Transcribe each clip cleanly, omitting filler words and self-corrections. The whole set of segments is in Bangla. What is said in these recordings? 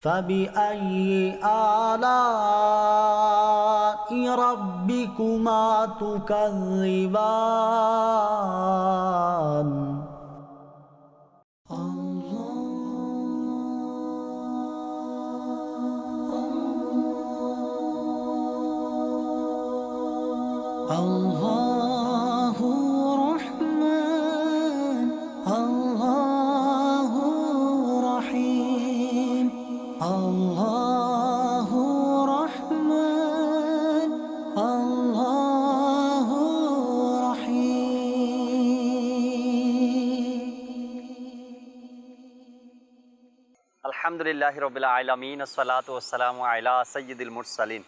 فبأي آلاء ربكما تكذبان الله رحمن الله رحيم الله رحمن الله رحيم আলহামদুলিল্লাহি রাব্বিল আলামিন আসসালাতু ওয়াসসালামু আলা সাইয়্যিদিল মুরসালিন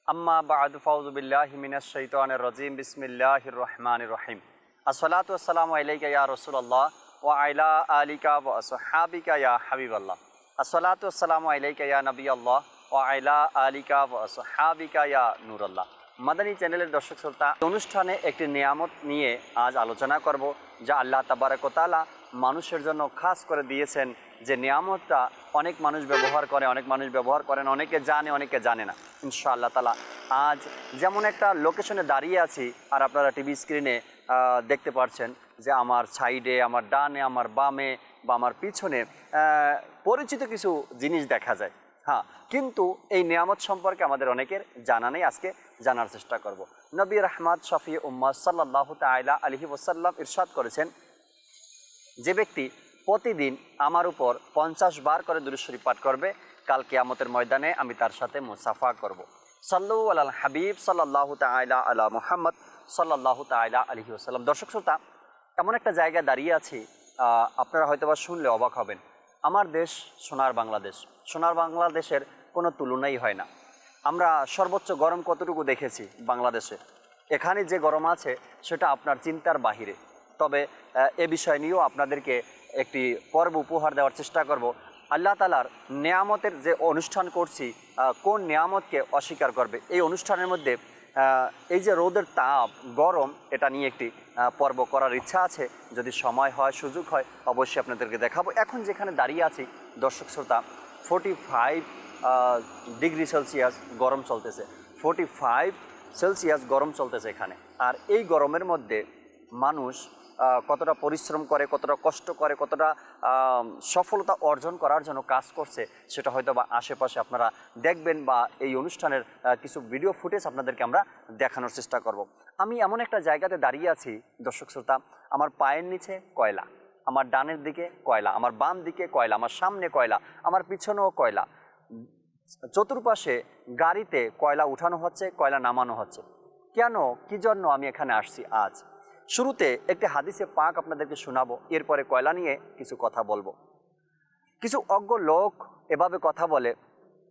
আম্মা বা'দু ফাউযু বিল্লাহি মিনাশ শাইতানির রাজীম বিসমিল্লাহির রহমানির রহিম আসসালাতু ওয়াসসালামু আলাইকা ইয়া রাসূলুল্লাহ ওয়া আলা আলিকা ওয়া আসহাবিকা ইয়া হাবিবাল্লাহ আসসালাতু ওয়াসসালামু আলাইকা ইয়া নবিয়াল্লাহ ওয়া আলা আলিকা ওয়া আসহাবিকা ইয়া নূরাল্লাহ। মাদানী চ্যানেলের দর্শক শ্রোতা, অনুষ্ঠানে একটি নিয়ামত নিয়ে আজ আলোচনা করব, যা আল্লাহ তাবারক ওয়া তাআলা মানুষের জন্য খাস করে দিয়েছেন। যে নিয়ামতটা অনেক মানুষ ব্যবহার করে, অনেক মানুষ ব্যবহার করেন, অনেকে জানে, অনেকে জানে না। ইনশাআল্লাহ তাআলা আজ যেমন একটা লোকেশনে দাঁড়িয়ে আছি, আর আপনারা টিভি স্ক্রিনে দেখতে পাচ্ছেন যে আমার সাইডে, আমার ডানে, আমার বামে বা আমার পিছনে পরিচিত কিছু জিনিস দেখা যায়। হ্যাঁ, কিন্তু এই নিয়ামত সম্পর্কে আমাদের অনেকের জানা নেই। আজকে জানার চেষ্টা করব। নবী রাহমাত শফি উম্মাত সাল্লাল্লাহু তাআলা আলাইহি ওয়াসাল্লাম ইরশাদ করেছেন, যে ব্যক্তি প্রতিদিন আমার উপর 50 বার করে দুরূদ শরীফ পাঠ করবে, কাল কিয়ামতের ময়দানে আমি তার সাথে মুসাফা করব। সাল্লু আলাল হাবিব সাল্লাল্লাহু তাআলা আলা মুহাম্মদ সাল্লাল্লাহু তাআলা আলাইহি ওয়াসাল্লাম। দর্শক শ্রোতা, এমন একটা জায়গায় দাঁড়িয়ে আছি, আপনারা হয়তোবা শুনলে অবাক হবেন। আমার দেশ সোনার বাংলাদেশ। সোনার বাংলাদেশের কোনো তুলনাই হয় না। আমরা সর্বোচ্চ গরম কতটুকু দেখেছি বাংলাদেশে, এখানে যে গরম আছে সেটা আপনার চিন্তার বাহিরে। তবে এ বিষয় নিয়েও আপনাদেরকে একটি পর্ব উপহার দেওয়ার চেষ্টা করব। আল্লাহ তাআলার নিয়ামতের যে অনুষ্ঠান করছি, কোন নিয়ামতকে অস্বীকার করবে? এই অনুষ্ঠানের মধ্যে এই যে রোদের তাপ, গরম, এটা নিয়ে একটি পর্ব করার ইচ্ছা আছে। যদি সময় হয়, সুযোগ হয়, অবশ্যই আপনাদেরকে দেখাবো। এখন যেখানে দাঁড়িয়ে আছি দর্শক শ্রোতা, 45 ডিগ্রি সেলসিয়াস গরম চলতেছে। 45 সেলসিয়াস গরম চলতেছে এখানে। আর এই গরমের মধ্যে মানুষ কতটা পরিশ্রম করে, কতটা কষ্ট করে, কতটা সফলতা অর্জন করার জন্য কাজ করছে, সেটা হয়তো বা আশেপাশে আপনারা দেখবেন, বা এই অনুষ্ঠানের কিছু ভিডিও ফুটেজ আপনাদেরকে আমরা দেখানোর চেষ্টা করব। আমি এমন একটা জায়গাতে দাঁড়িয়ে আছি দর্শক শ্রোতা, আমার পায়ের নিচে কয়লা, আমার ডানের দিকে কয়লা, আমার বাম দিকে কয়লা, আমার সামনে কয়লা, আমার পিছনেও কয়লা। চতুর্পাশে গাড়িতে কয়লা উঠানো হচ্ছে, কয়লা নামানো হচ্ছে। কেন, কি জন্য আমি এখানে আসছি আজ? শুরুতে একটি হাদিসে পাক আপনাদেরকে শোনাবো, এরপরে কয়লা নিয়ে কিছু কথা বলবো। কিছু অজ্ঞ লোক এভাবে কথা বলে,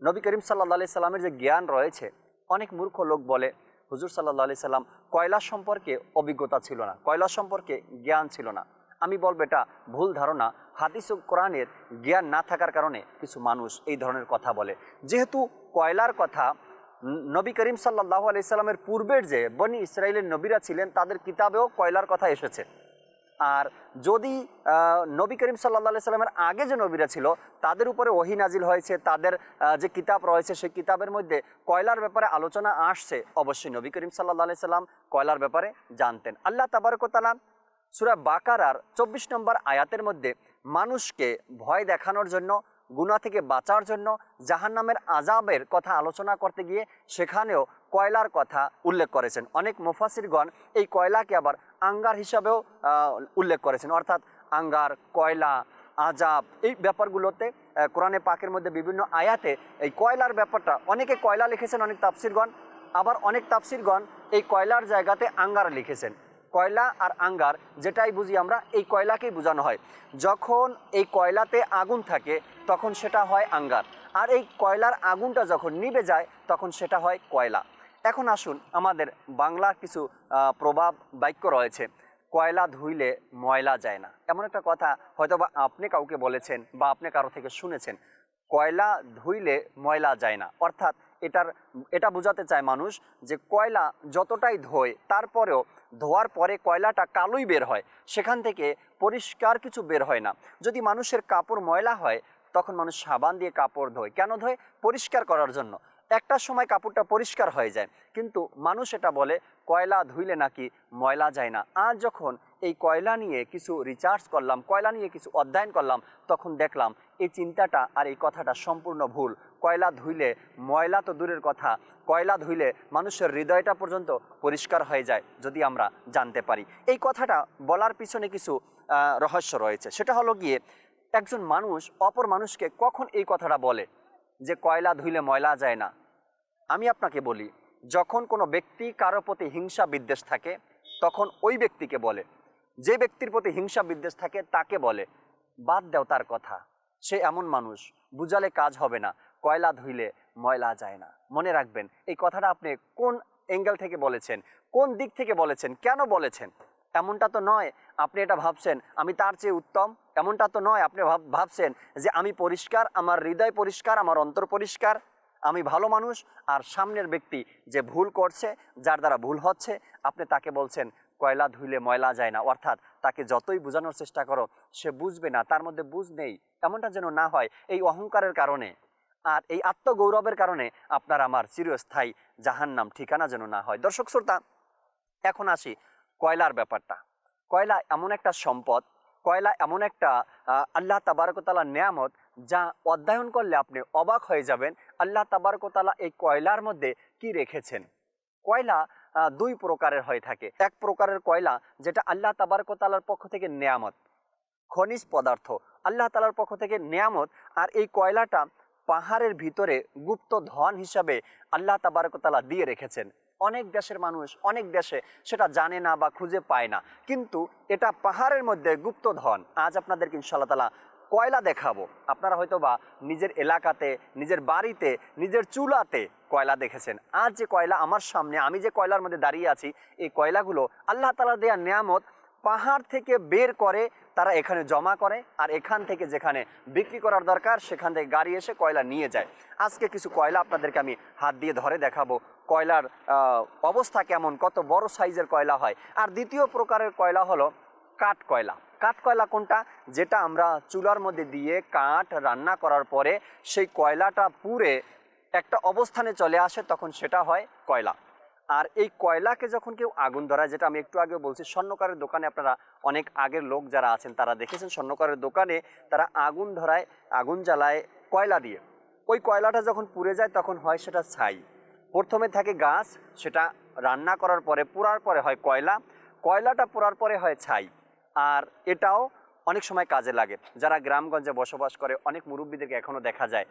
নবী করিম সাল্লাল্লাহু আলাইহি সাল্লামের যে জ্ঞান রয়েছে, অনেক মূর্খ লোক বলে হুজুর সাল্লাল্লাহু আলাইহি সাল্লাম কয়লা সম্পর্কে অভিজ্ঞতা ছিল না, কয়লা সম্পর্কে জ্ঞান ছিল না। আমি বলবো এটা ভুল ধারণা। হাদিস ও কোরআনের জ্ঞান না থাকার কারণে কিছু মানুষ এই ধরনের কথা বলে। যেহেতু কয়লার কথা নবী করিম সাল্লাল্লাহু আলাইহি সাল্লামের পূর্বের যে বনি ইসরাইলের নবীরা ছিলেন, তাদের কিতাবেও কয়লার কথা এসেছে। আর যদি নবী করিম সাল্লাল্লাহু আলাইহি সাল্লামের আগে যে নবীরা ছিল, তাদের উপরে ওহী নাজিল হয়েছে, তাদের যে কিতাব রয়েছে সেই কিতাবের মধ্যে কয়লার ব্যাপারে আলোচনা আসছে, অবশ্যই নবী করিম সাল্লাল্লাহু আলাইহি সাল্লাম কয়লার ব্যাপারে জানতেন। আল্লাহ তাবারক ওয়া তাআলা সূরা বাকারার 24 নম্বর আয়াতের মধ্যে মানুষকে ভয় দেখানোর জন্য, গুনাহ থেকে বাঁচার জন্য, জাহান্নামের আযাবের কথা আলোচনা করতে গিয়ে সেখানেও কয়লার কথা উল্লেখ করেছেন। অনেক মুফাসসিরগণ এই কয়লাকে আবার আঙ্গার হিসাবেও উল্লেখ করেছেন। অর্থাৎ আঙ্গার, কয়লা, আযাব, এই ব্যাপারগুলোতে কোরআনে পাকের মধ্যে বিভিন্ন আয়াতে এই কয়লার ব্যাপারটা, অনেকে কয়লা লিখেছেন অনেক তাফসিরগণ, আবার অনেক তাফসিরগণ এই কয়লার জায়গাতে আঙ্গার লিখেছেন। কয়লা আর আঙ্গার যেটাই বুঝি আমরা, এই কয়লাকেই বোঝানো হয়। যখন এই কয়লাতে আগুন থাকে তখন সেটা হয় আঙ্গার, আর এই কয়লার আগুনটা যখন নিভে যায় তখন সেটা হয় কয়লা। এখন আসুন, আমাদের বাংলার কিছু প্রবাদ বাক্য রয়েছে, কয়লা ধুইলে ময়লা যায় না। এমন একটা কথা হয়তো বা আপনি কাউকে বলেছেন বা আপনি কারো থেকে শুনেছেন, কয়লা ধুইলে ময়লা যায় না। অর্থাৎ এটা বোঝাতে চায় মানুষ যে কয়লা যতটাই ধোয়, তারপরেও ধোয়ার পরে কয়লাটা কালোই বের হয়, সেখান থেকে পরিষ্কার কিছু বের হয় না। যদি মানুষের কাপড় ময়লা হয়, তখন মানুষ সাবান দিয়ে কাপড় ধোয়। কেন ধোয়? পরিষ্কার করার জন্য। একটা সময় কাপড়টা পরিষ্কার হয়ে যায়, কিন্তু মানুষ এটা বলে কয়লা ধুইলে নাকি ময়লা যায় না। আজ যখন এই কয়লা নিয়ে কিছু রিসার্চ করলাম, কয়লা নিয়ে কিছু অধ্যয়ন করলাম, তখন দেখলাম এই চিন্তাটা আর এই কথাটা সম্পূর্ণ ভুল। কয়লা ধুইলে ময়লা তো দূরের কথা, কয়লা ধুইলে মানুষের হৃদয়টা পর্যন্ত পরিষ্কার হয়ে যায় যদি আমরা জানতে পারি। এই কথাটা বলার পিছনে কিছু রহস্য রয়েছে। সেটা হলো গিয়ে, একজন মানুষ অপর মানুষকে কখন এই কথাটা বলে যে কয়লা ধুইলে ময়লা যায় না? আমি আপনাকে বলি, যখন কোনো ব্যক্তি কারো প্রতি হিংসা বিদ্বেষ থাকে তখন ওই ব্যক্তিকে বলে। যে ব্যক্তির প্রতি হিংসা বিদ্বেষ থাকে তাকে বলে বাদ দাও তার কথা, সে এমন মানুষ, বুঝালে কাজ হবে না, কয়লা ধুইলে ময়লা যায় না। মনে রাখবেন, এই কথাটা আপনি কোন অ্যাঙ্গেল থেকে বলেছেন, কোন দিক থেকে বলেছেন, কেন বলেছেন? এমনটা তো নয় আপনি এটা ভাবছেন আমি তার চেয়ে উত্তম, এমনটা তো নয় আপনি ভাবছেন যে আমি পরিষ্কার, আমার হৃদয় পরিষ্কার, আমার অন্তর পরিষ্কার, আমি ভালো মানুষ, আর সামনের ব্যক্তি যে ভুল করছে, যার দ্বারা ভুল হচ্ছে, আপনি তাকে বলছেন কয়লা ধুইলে ময়লা যায় না। অর্থাৎ তাকে যতই বোঝানোর চেষ্টা করো সে বুঝবে না, তার মধ্যে বুঝ নেই। এমনটা যেন না হয় এই অহংকারের কারণে আর এই আত্মগৌরবের কারণে আপনার আমার চিরস্থায়ী জাহান্নাম ঠিকানা যেন না হয়। দর্শক শ্রোতা, এখন আসি কয়লার ব্যাপারটা। কয়লা এমন একটা সম্পদ, কয়লা এমন একটা আল্লাহ তাবারক ওয়া তাআলার নেয়ামত, যা অধ্যয়ন করলে আপনি অবাক হয়ে যাবেন আল্লাহ তাবারক ওয়া তাআলা এই কয়লার মধ্যে কি রেখেছেন। কয়লা দুই প্রকারের হয়ে থাকে। এক প্রকারের কয়লা যেটা আল্লাহ তাবারক ওয়া তাআলার পক্ষ থেকে নেয়ামত, খনিজ পদার্থ আল্লাহ তাআলার পক্ষ থেকে নেয়ামত। আর এই কয়লাটা পাহাড়ের ভিতরে গুপ্ত ধন হিসাবে আল্লাহ তাবারক ওয়া তাআলা দিয়ে রেখেছেন। অনেক দেশের মানুষ অনেক দেশে সেটা জানে না বা খুঁজে পায় না, কিন্তু এটা পাহাড়ের মধ্যে গুপ্ত ধন। আজ আপনাদেরকে ইনশাআল্লাহ তাআলা কয়লা দেখাবো। আপনারা হয়তো বা নিজের এলাকাতে, নিজের বাড়িতে, নিজের চুলাতে কয়লা দেখেছেন। আজ যে কয়লা আমার সামনে, আমি যে কয়লার মধ্যে দাঁড়িয়ে আছি, এই কয়লাগুলো আল্লাহ তাআলা দেয়া নেয়ামত। পাহাড় থেকে বের করে তারা এখানে জমা করে, আর এখান থেকে যেখানে বিক্রি করার দরকার সেখান থেকে গাড়ি এসে কয়লা নিয়ে যায়। আজকে কিছু কয়লা আপনাদেরকে আমি হাত দিয়ে ধরে দেখাবো কয়লার অবস্থা কেমন, কত বড় সাইজের কয়লা হয়। আর দ্বিতীয় প্রকারের কয়লা হলো কাঠ কয়লা। কাঠ কয়লা কোনটা? যেটা আমরা চুলার মধ্যে দিয়ে কাঠ রান্না করার পরে সেই কয়লাটা পুড়ে একটা অবস্থানে চলে আসে, তখন সেটা হয় কয়লা। আর এই কয়লাকে যখন কেউ আগুন ধরায়, যেটা আমি একটু আগে বলছি, স্বর্ণকারের দোকানে আপনারা অনেক আগের লোক যারা আছেন তারা দেখেছেন, স্বর্ণকারের দোকানে তারা আগুন ধরায়, আগুন জ্বালায় কয়লা দিয়ে। ওই কয়লাটা যখন পুড়ে যায় তখন হয় সেটা ছাই। প্রথমে থাকে গাছ, সেটা রান্না করার পরে পোড়ার পরে হয় কয়লা, কয়লাটা পোড়ার পরে হয় ছাই। আর এটাও অনেক সময় কাজে লাগে। যারা গ্রামগঞ্জে বসবাস করে অনেক মুরব্বীদেরকে এখনও দেখা যায়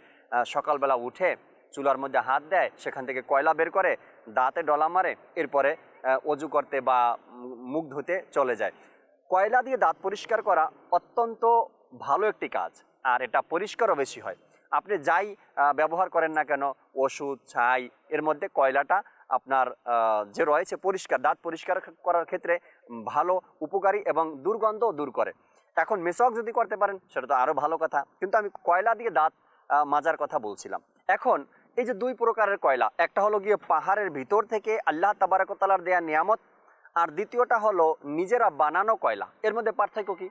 সকালবেলা উঠে চুলার মধ্যে হাত দেয়, সেখান থেকে কয়লা বের করে দাঁতে ডলা মারে, এরপরে অজু করতে বা মুখ ধুতে চলে যায়। কয়লা দিয়ে দাঁত পরিষ্কার করা অত্যন্ত ভালো একটি কাজ, আর এটা পরিষ্কারও বেশি হয়। আপনি যাই ব্যবহার করেন না কেন, ওষুধ, ছাই, এর মধ্যে কয়লাটা আপনার যে রয়েছে পরিষ্কার, দাঁত পরিষ্কার করার ক্ষেত্রে ভালো, উপকারী এবং দুর্গন্ধও দূর করে। এখন মেসওয়াক যদি করতে পারেন সেটা তো আরও ভালো কথা, কিন্তু আমি কয়লা দিয়ে দাঁত মাজার কথা বলছিলাম। এখন এই যে দুই প্রকারের কয়লা, একটা হলো গিয়ে পাহাড়ের ভিতর থেকে আল্লাহ তাবারক ওয়া তাআলার দেয়া নিয়ামত, আর দ্বিতীয়টা হলো নিজেরা বানানো কয়লা। এর মধ্যে পার্থক্য কি?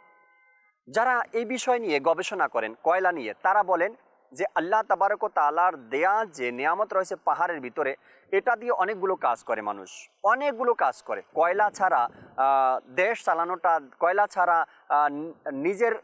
যারা এই বিষয় নিয়ে গবেষণা করেন কয়লা নিয়ে, তারা বলেন যে আল্লাহ তাবারক ওয়া তাআলার দেয়া যে নিয়ামত রয়েছে পাহাড়ের ভিতরে, এটা দিয়ে অনেকগুলো কাজ করে মানুষ, অনেকগুলো কাজ করে। কয়লা ছাড়া দেশ চালানোটা, কয়লা ছাড়া নিজের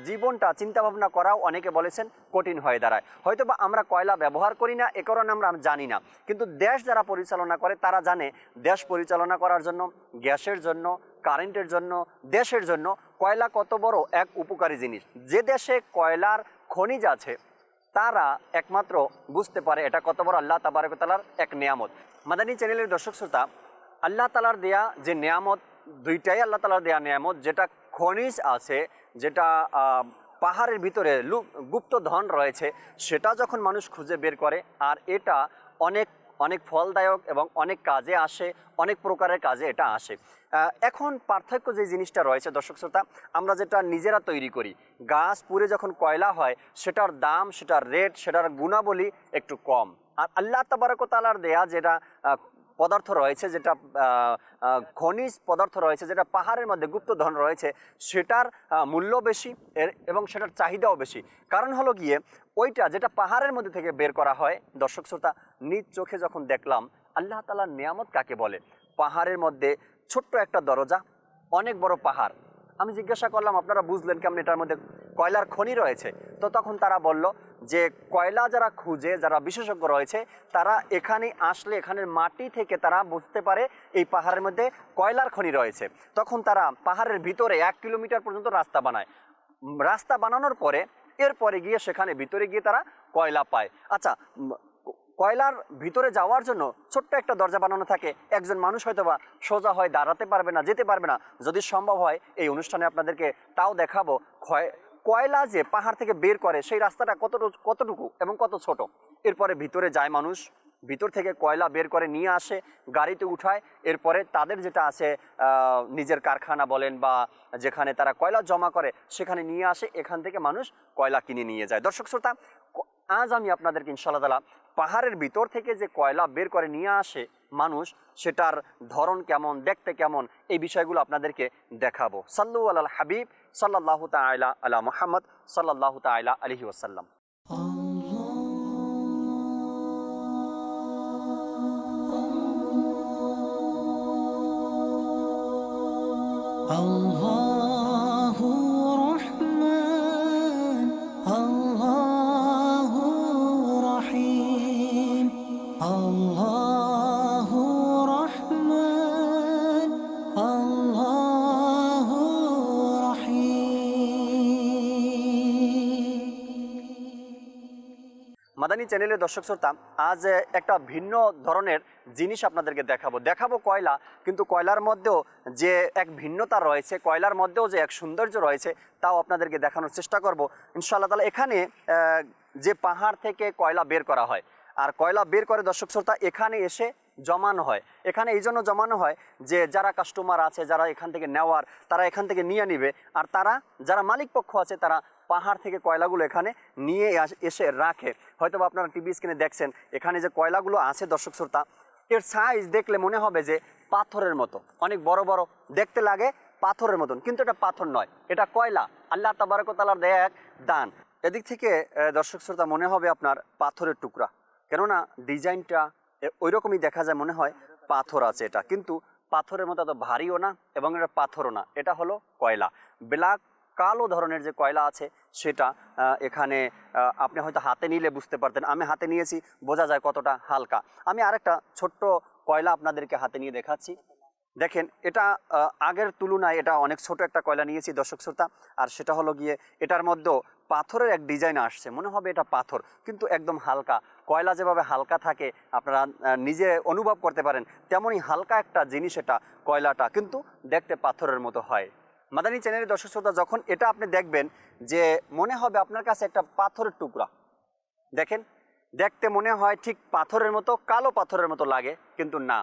জীবনটা চিন্তাভাবনা করাও অনেকে বলেছেন কঠিন হয়ে দাঁড়ায়। হয়তো বা আমরা কয়লা ব্যবহার করি না, এ কারণে আমরা জানি না, কিন্তু দেশ যারা পরিচালনা করে তারা জানে দেশ পরিচালনা করার জন্য, গ্যাসের জন্য, কারেন্টের জন্য, দেশের জন্য কয়লা কত বড় এক উপকারী জিনিস। যে দেশে কয়লার খনিজ আছে তারা একমাত্র বুঝতে পারে এটা কত বড় আল্লাহ তাবারক ওয়া তাআলার এক নেয়ামত। মাদানী চ্যানেলের দর্শক শ্রোতা, আল্লাহ তাআলার দেয়া যে নেয়ামত, দুইটাই আল্লাহ তাআলার দেয়া নেয়ামত। যেটা খনিজ আছে, যেটা পাহাড়ের ভিতরে গুপ্ত ধন রয়েছে, সেটা যখন মানুষ খুঁজে বের করে, আর এটা অনেক অনেক ফলদায়ক এবং অনেক কাজে আসে, অনেক প্রকারের কাজে এটা আসে। এখন পার্থক্য যে জিনিসটা রয়েছে দর্শক শ্রোতা, আমরা যেটা নিজেরা তৈরি করি, গাছ পুড়ে যখন কয়লা হয় সেটার দাম, সেটার রেট, সেটার গুণাবলী একটু কম। আর আল্লাহ তাবারক ওয়া তাআলার দেয়া যেটা পদার্থ রয়েছে, যেটা খনিজ পদার্থ রয়েছে, যেটা পাহাড়ের মধ্যে গুপ্তধন রয়েছে, সেটার মূল্য বেশি এবং সেটার চাহিদাও বেশি। কারণ হলো গিয়ে ওইটা যেটা পাহাড়ের মধ্যে থেকে বের করা হয়, দর্শক শ্রোতা নিজ চোখে যখন দেখলাম আল্লাহ তাআলার নিয়ামত কাকে বলে। পাহাড়ের মধ্যে ছোট্ট একটা দরজা, অনেক বড় পাহাড়। আমি জিজ্ঞাসা করলাম আপনারা বুঝলেন কেমন এটার মধ্যে কয়লার খনি রয়েছে? তো তখন তারা বলল যে কয়লা যারা খুঁজে, যারা বিশেষজ্ঞ রয়েছে, তারা এখানে আসলে এখানের মাটি থেকে তারা বুঝতে পারে এই পাহাড়ের মধ্যে কয়লার খনি রয়েছে। তখন তারা পাহাড়ের ভিতরে 1 কিলোমিটার পর্যন্ত রাস্তা বানায়। রাস্তা বানানোর পরে এরপরে গিয়ে সেখানে ভিতরে গিয়ে তারা কয়লা পায়। আচ্ছা, কয়লার ভিতরে যাওয়ার জন্য ছোট্ট একটা দরজা বানানো থাকে। একজন মানুষ হয়তো বা সোজা হয় দাঁড়াতে পারবে না, যেতে পারবে না। যদি সম্ভব হয় এই অনুষ্ঠানে আপনাদেরকে তাও দেখাবো কয়লা যে পাহাড় থেকে বের করে সেই রাস্তাটা কতটুকু এবং কত ছোট। এরপরে ভিতরে যায় মানুষ, ভিতর থেকে কয়লা বের করে নিয়ে আসে, গাড়িতে উঠায়। এরপরে তাদের যেটা আছে নিজের কারখানা বলেন বা যেখানে তারা কয়লা জমা করে সেখানে নিয়ে আসে, এখান থেকে মানুষ কয়লা কিনে নিয়ে যায়। দর্শক শ্রোতা, আজ আমি আপনাদেরকে ইনশাআল্লাহ তাআলা পাহাড়ের ভিতর থেকে যে কয়লা বের করে নিয়ে আসে মানুষ, সেটার ধরন কেমন, দেখতে কেমন, এই বিষয়গুলো আপনাদেরকে দেখাবো। সাল্লু আলাল হাবিব সাল্লাল্লাহু তাআলা আলা মুহাম্মদ সাল্লাল্লাহু তাআলা আলাইহি ওয়াসাল্লাম। আল্লাহু রহমান, আল্লাহু রহিম, আল্লাহু রহমান, আল্লাহু রহিম। মাদানী চ্যানেলের দর্শক শ্রোতা, আজ একটা ভিন্ন ধরনের জিনিস আপনাদেরকে দেখাবো কয়লা, কিন্তু কয়লার মধ্যেও যে এক ভিন্নতা রয়েছে, কয়লার মধ্যেও যে এক সৌন্দর্য রয়েছে, তাও আপনাদেরকে দেখানোর চেষ্টা করব ইনশাআল্লাহ তাআলা। এখানে যে পাহাড় থেকে কয়লা বের করা হয়, আর কয়লা বের করে দর্শক শ্রোতা এখানে এসে জমানো হয়। এখানে এই জন্য জমানো হয় যে যারা কাস্টমার আছে, যারা এখান থেকে নেওয়ার, তারা এখান থেকে নিয়ে নিবে। আর তারা যারা মালিক পক্ষ আছে, তারা পাহাড় থেকে কয়লাগুলো এখানে নিয়ে এসে রাখে। হয়তো বা আপনারা টিভি স্ক্রিনে দেখছেন এখানে যে কয়লাগুলো আছে দর্শক শ্রোতা, এর সাইজ দেখলে মনে হবে যে পাথরের মতো, অনেক বড় বড় দেখতে লাগে, পাথরের মতন, কিন্তু এটা পাথর নয়, এটা কয়লা। আল্লাহ তাবারক ওয়া তাআলার দেয়া এক দান। এদিক থেকে দর্শক শ্রোতা মনে হবে আপনার পাথরের টুকরা, কেননা ডিজাইনটা ওই রকমই দেখা যায়, মনে হয় পাথর আছে এটা, কিন্তু পাথরের মতো এত ভারীও না এবং এটা পাথরও না, এটা হলো কয়লা। ব্ল্যাক কালো ধরনের যে কয়লা আছে সেটা এখানে আপনি হয়তো হাতে নিলে বুঝতে পারতেন। আমি হাতে নিয়েছি, বোঝা যায় কতটা হালকা। আমি আরেকটা ছোট্ট কয়লা আপনাদেরকে হাতে নিয়ে দেখাচ্ছি। দেখেন, এটা আগের তুলনায় এটা অনেক ছোট একটা কয়লা নিয়েছি দর্শক শ্রোতা। আর সেটা হলো গিয়ে এটার মধ্যেও পাথরের এক ডিজাইন আসছে, মনে হবে এটা পাথর, কিন্তু একদম হালকা। কয়লা যেভাবে হালকা থাকে আপনারা নিজে অনুভব করতে পারেন, তেমনই হালকা একটা জিনিস এটা কয়লাটা, কিন্তু দেখতে পাথরের মতো হয়। মাদানী চ্যানেলের দর্শক শ্রোতা, যখন এটা আপনি দেখবেন যে মনে হবে আপনার কাছে একটা পাথরের টুকরা। দেখেন, দেখতে মনে হয় ঠিক পাথরের মতো, কালো পাথরের মতো লাগে, কিন্তু না।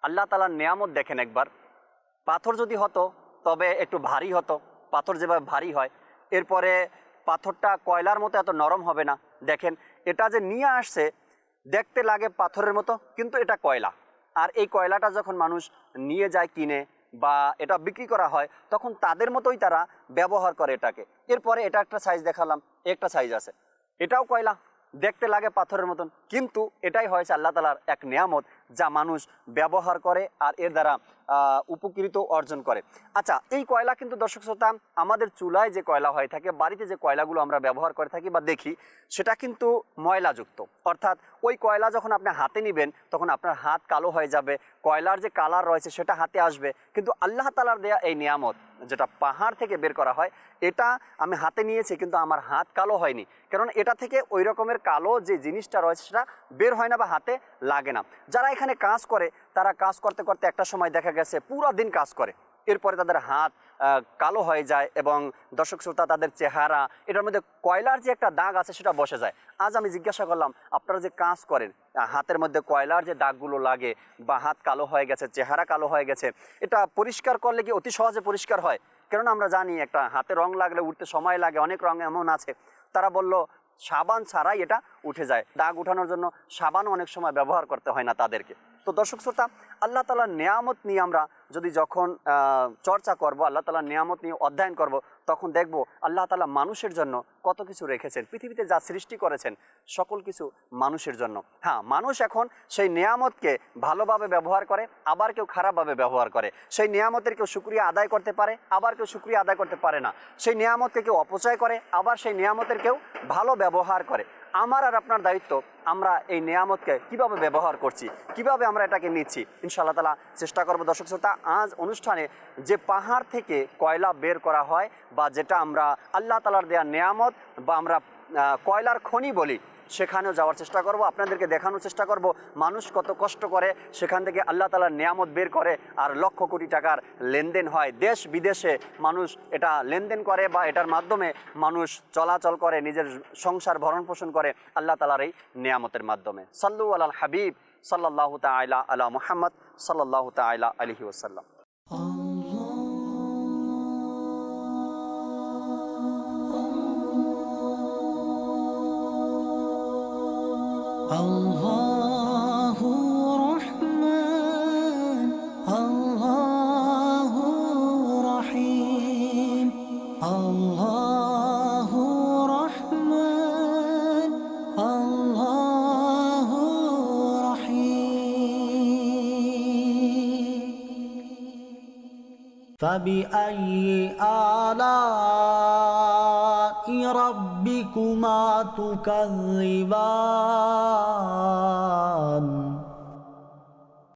আল্লাহ তাআলার নিয়ামত দেখেন একবার। পাথর যদি হতো তবে একটু ভারী হতো, পাথর যেভাবে ভারী হয়, এরপরে পাথরটা কয়লার মতো এত নরম হবে না। দেখেন, এটা যে নিয়ে আসছে দেখতে লাগে পাথরের মতো, কিন্তু এটা কয়লা। আর এই কয়লাটা যখন মানুষ নিয়ে যায় কিনে বা এটা বিক্রি করা হয়, তখন তাদের মতোই তারা ব্যবহার করে এটাকে। এরপরে এটা একটা সাইজ দেখালাম, একটা সাইজ আছে, এটাও কয়লা, দেখতে লাগে পাথরের মতন, কিন্তু এটাই হয়েছে আল্লাহ তাআলার এক নিয়ামত যা মানুষ ব্যবহার করে আর এর দ্বারা উপকৃত অর্জন করে। আচ্ছা, এই কয়লা কিন্তু দর্শক শ্রোতা আমাদের চুলায় যে কয়লা হয়ে থাকে, বাড়িতে যে কয়লাগুলো আমরা ব্যবহার করে থাকি বা দেখি, সেটা কিন্তু ময়লাযুক্ত। অর্থাৎ ওই কয়লা যখন আপনি হাতে নেবেন তখন আপনার হাত কালো হয়ে যাবে, কয়লার যে কালার রয়েছে সেটা হাতে আসবে। কিন্তু আল্লাহ তাআলার দেয়া এই নিয়ামত যেটা পাহাড় থেকে বের করা হয়, এটা আমি হাতে নিয়েছি কিন্তু আমার হাত কালো হয়নি, কারণ এটা থেকে ওই রকমের কালো যে জিনিসটা রয়েছে সেটা বের হয় না বা হাতে লাগে না। যারা এখানে কাজ করে তারা কাজ করতে করতে একটা সময় দেখা গেছে পুরো দিন কাজ করে, এরপরে তাদের হাত কালো হয়ে যায় এবং দর্শক শ্রোতা তাদের চেহারা, এটার মধ্যে কয়লার যে একটা দাগ আছে সেটা বসে যায়। আজ আমি জিজ্ঞাসা করলাম আপনারা যে কাজ করেন, হাতের মধ্যে কয়লার যে দাগগুলো লাগে বা হাত কালো হয়ে গেছে, চেহারা কালো হয়ে গেছে, এটা পরিষ্কার করলে কি অতি সহজে পরিষ্কার হয়? কেননা আমরা জানি একটা হাতে রং লাগলে উঠতে সময় লাগে, অনেক রং এমন আছে। তারা বলল সাবান ছাড়াই এটা উঠে যায়। দাগ উঠানোর জন্য সাবানও অনেক সময় ব্যবহার করতে হয় না তাদেরকে। তো দর্শক শ্রোতা, আল্লাহ তাআলার নিয়ামত নিয়ে আমরা যদি যখন চর্চা করব, আল্লাহ তাআলার নিয়ামত নিয়ে অধ্যয়ন করব, তখন দেখব আল্লাহ তাআলা মানুষের জন্য কত কিছু রেখেছেন। পৃথিবীতে যা সৃষ্টি করেছেন সকল কিছু মানুষের জন্য। হ্যাঁ, মানুষ এখন সেই নিয়ামতকে ভালোভাবে ব্যবহার করে, আবার কেউ খারাপভাবে ব্যবহার করে। সেই নিয়ামতের কেউ শুকরিয়া আদায় করতে পারে, আবার কেউ শুকরিয়া আদায় করতে পারে না। সেই নিয়ামতকে কেউ অপচয় করে, আবার সেই নিয়ামতের কেউ ভালো ব্যবহার করে। আমার আর আপনার দায়িত্ব, আমরা এই নিয়ামতকে কিভাবে ব্যবহার করছি, কিভাবে আমরা এটাকে নিচ্ছি। ইনশাআল্লাহ তাআলা চেষ্টা করব। দর্শক শ্রোতা, আজ অনুষ্ঠানে যে পাহাড় থেকে কয়লা বের করা হয়, বা যেটা আমরা আল্লাহ তাআলার দেয়া নিয়ামত বা আমরা কয়লার খনি বলি, সেখানেও যাওয়ার চেষ্টা করব। আপনাদেরকে দেখানোর চেষ্টা করব মানুষ কত কষ্ট করে সেখান থেকে আল্লাহ তাআলার নিয়ামত বের করে, আর লক্ষ কোটি টাকার লেনদেন হয়। দেশ বিদেশে মানুষ এটা লেনদেন করে, বা এটার মাধ্যমে মানুষ চলাচল করে, নিজের সংসার ভরণ পোষণ করে আল্লাহ তাআলার এই নিয়ামতের মাধ্যমে। সাল্লু আলাল হাবিব সাল্লাল্লাহু তাআলা আলা মুহাম্মদ সাল্লাল্লাহু তাআলা আলাইহি ওয়াসাল্লাম। Allahu Rahman, Allahu Rahim, Allahu Rahman, Allahu Rahim. فبأي آلاء ربكما تكذبان